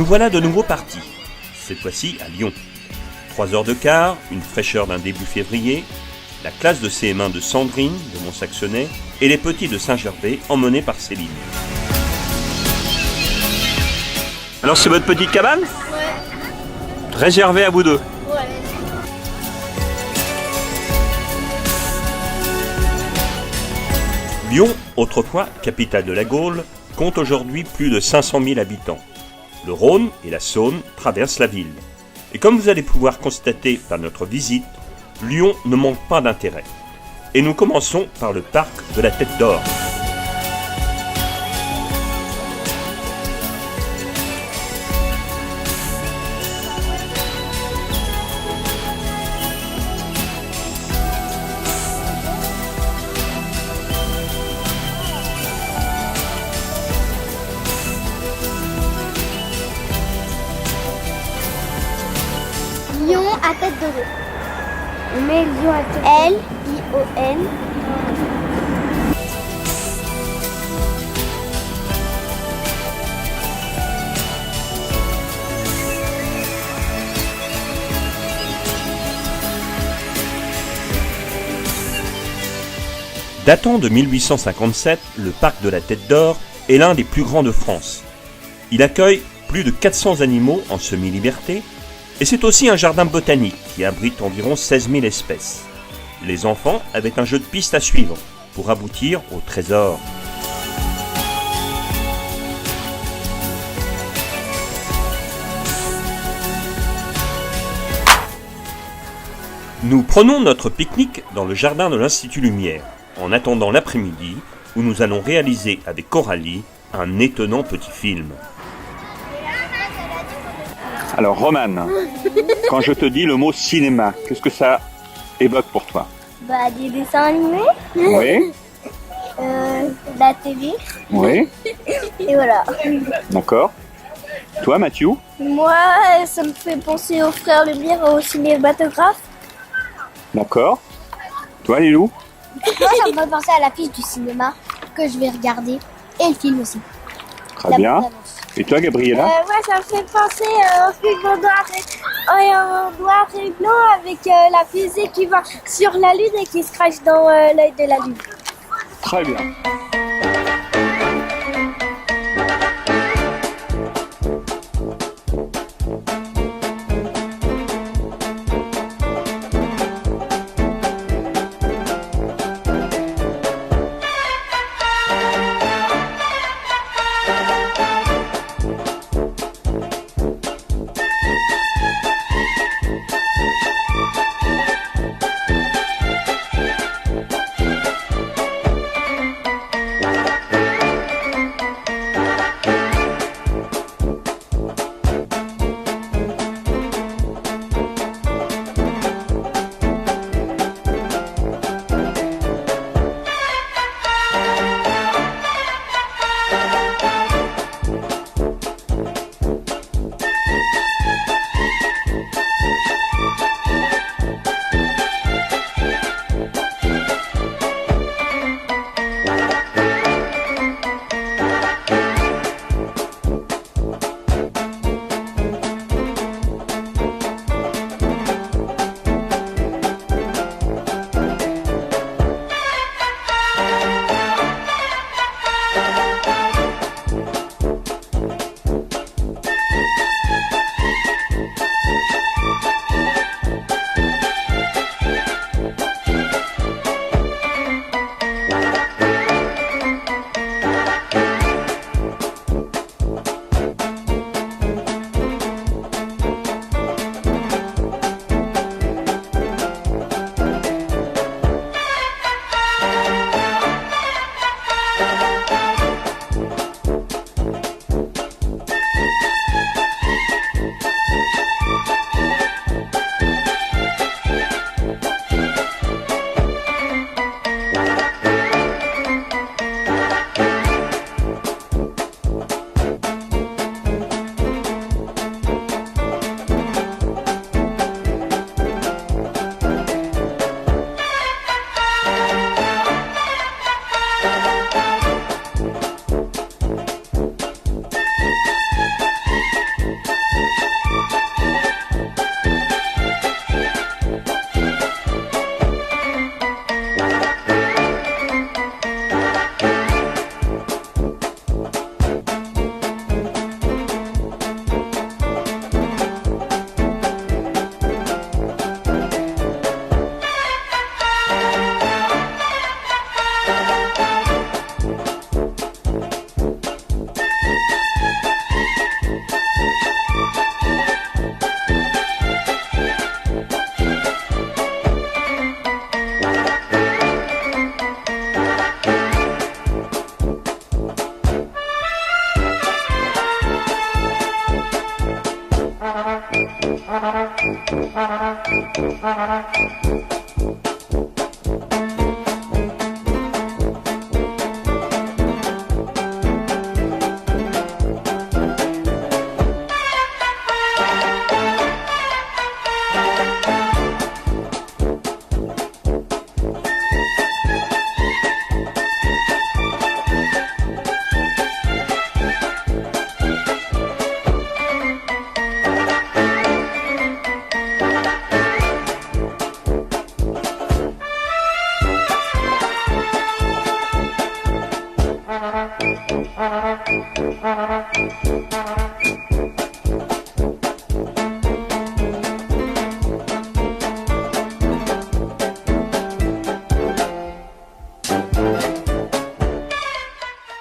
Nous voilà de nouveau partis, cette fois-ci à Lyon. 3 heures de quart, une fraîcheur d'un début février, la classe de CM1 de Sandrine, de Mont-Saxonais, et les petits de Saint-Gervais, emmenés par Céline. Alors c'est votre petite cabane ? Ouais. Réservée à vous deux. Ouais. Lyon, autrefois capitale de la Gaule, compte aujourd'hui plus de 500 000 habitants. Le Rhône et la Saône traversent la ville. Et comme vous allez pouvoir constater par notre visite, Lyon ne manque pas d'intérêt. Et nous commençons par le parc de la Tête d'Or. Lion à tête de veau. On met lion à tête de veau. L-I-O-N. Datant de 1857, le parc de la Tête d'Or est l'un des plus grands de France. Il accueille plus de 400 animaux en semi-liberté et c'est aussi un jardin botanique qui abrite environ 16 000 espèces. Les enfants avaient un jeu de piste à suivre pour aboutir au trésor. Nous prenons notre pique-nique dans le jardin de l'Institut Lumière, en attendant l'après-midi où nous allons réaliser avec Coralie un étonnant petit film. Alors Romane, quand je te dis le mot cinéma, qu'est-ce que ça évoque pour toi? Bah, des dessins animés. Oui, La télé. oui, Et voilà. d'accord. Toi Mathieu? Moi, ça me fait penser aux frères Lumière au cinématographe. D'accord. Toi Lilou? Moi, ça me fait penser à l'affiche du cinéma que je vais regarder. Et le film aussi. Très bien. Et toi Gabriella? Moi, ça me fait penser au film en noir et blanc avec la fusée qui va sur la Lune et qui se crache dans l'œil de la Lune. Très bien.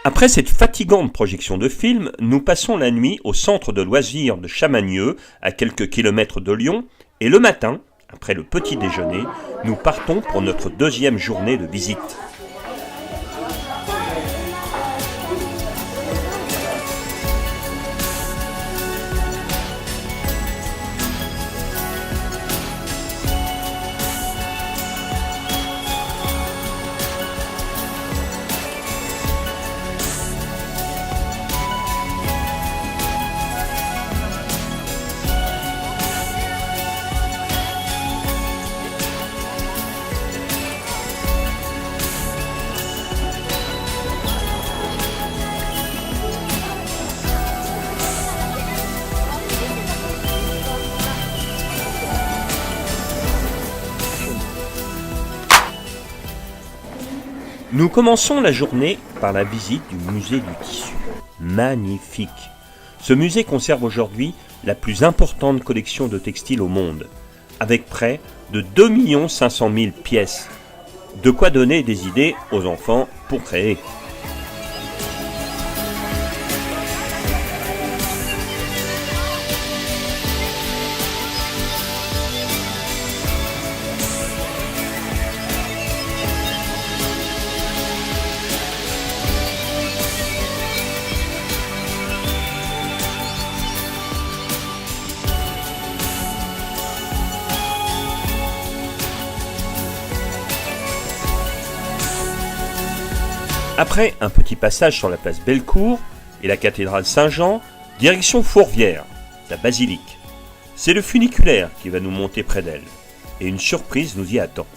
Après cette fatigante projection de film, nous passons la nuit au centre de loisirs de Chamagneux, à quelques kilomètres de Lyon, et le matin, après le petit déjeuner, nous partons pour notre deuxième journée de visite. Nous commençons la journée par la visite du musée du tissu. Magnifique! Ce musée conserve aujourd'hui la plus importante collection de textiles au monde, avec près de 2 500 000 pièces. De quoi donner des idées aux enfants pour créer. Après un petit passage sur la place Bellecour et la cathédrale Saint-Jean, direction Fourvière, la basilique. C'est le funiculaire qui va nous monter près d'elle, et une surprise nous y attend.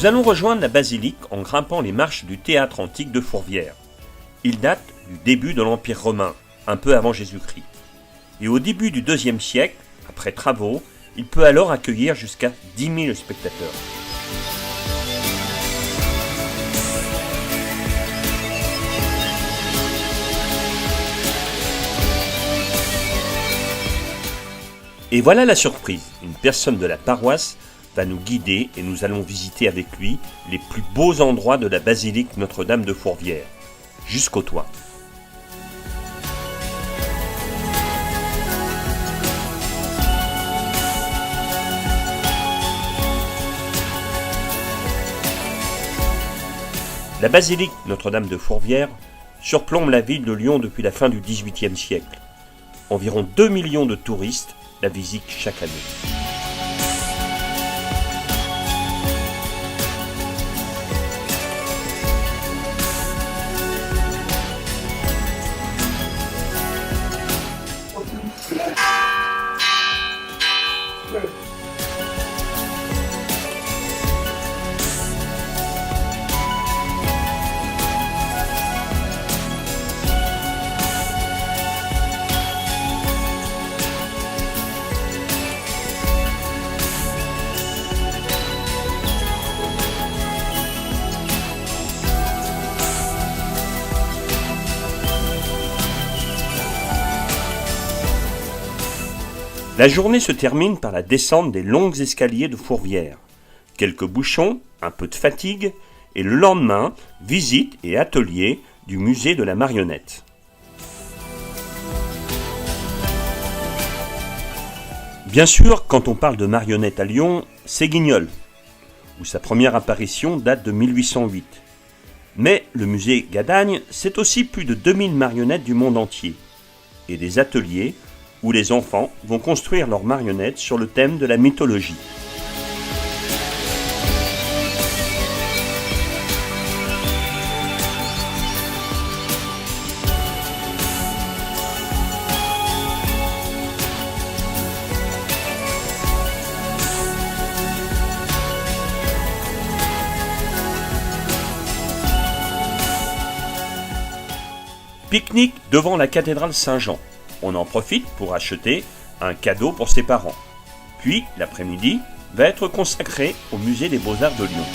Nous allons rejoindre la basilique en grimpant les marches du théâtre antique de Fourvière. Il date du début de l'Empire romain, un peu avant Jésus-Christ. Et au début du IIe siècle, après travaux, il peut alors accueillir jusqu'à 10 000 spectateurs. Et voilà la surprise, une personne de la paroisse va nous guider et nous allons visiter avec lui les plus beaux endroits de la basilique Notre-Dame de Fourvière, jusqu'au toit. La basilique Notre-Dame de Fourvière surplombe la ville de Lyon depuis la fin du XVIIIe siècle. Environ 2 millions de touristes la visitent chaque année. La journée se termine par la descente des longs escaliers de Fourvière. Quelques bouchons, un peu de fatigue, et le lendemain, visite et atelier du musée de la marionnette. Bien sûr, quand on parle de marionnettes à Lyon, c'est Guignol, où sa première apparition date de 1808. Mais le musée Gadagne, c'est aussi plus de 2000 marionnettes du monde entier, et des ateliers où les enfants vont construire leurs marionnettes sur le thème de la mythologie. Pique-nique devant la cathédrale Saint-Jean. On en profite pour acheter un cadeau pour ses parents. Puis, l'après-midi, va être consacré au musée des Beaux-Arts de Lyon.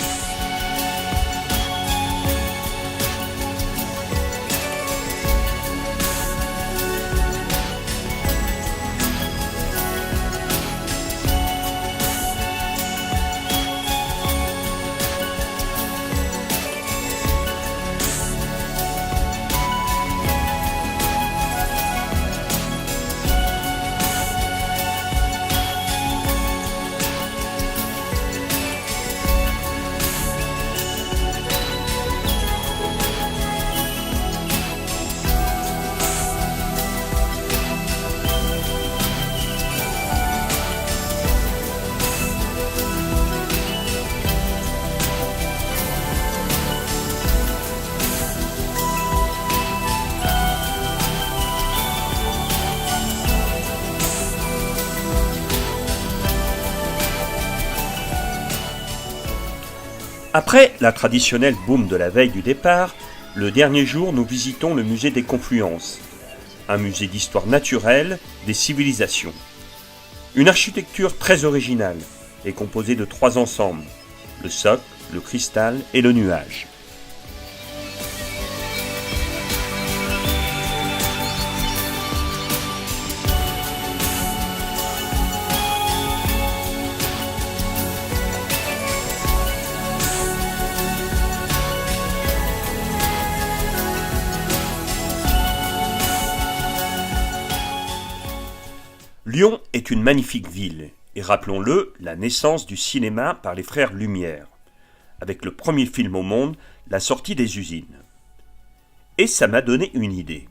Après la traditionnelle boum de la veille du départ, le dernier jour nous visitons le musée des Confluences, un musée d'histoire naturelle des civilisations. Une architecture très originale est composée de 3 ensembles, le socle, le cristal et le nuage. Lyon est une magnifique ville, et rappelons-le, la naissance du cinéma par les frères Lumière, avec le premier film au monde, La sortie des usines. Et ça m'a donné une idée.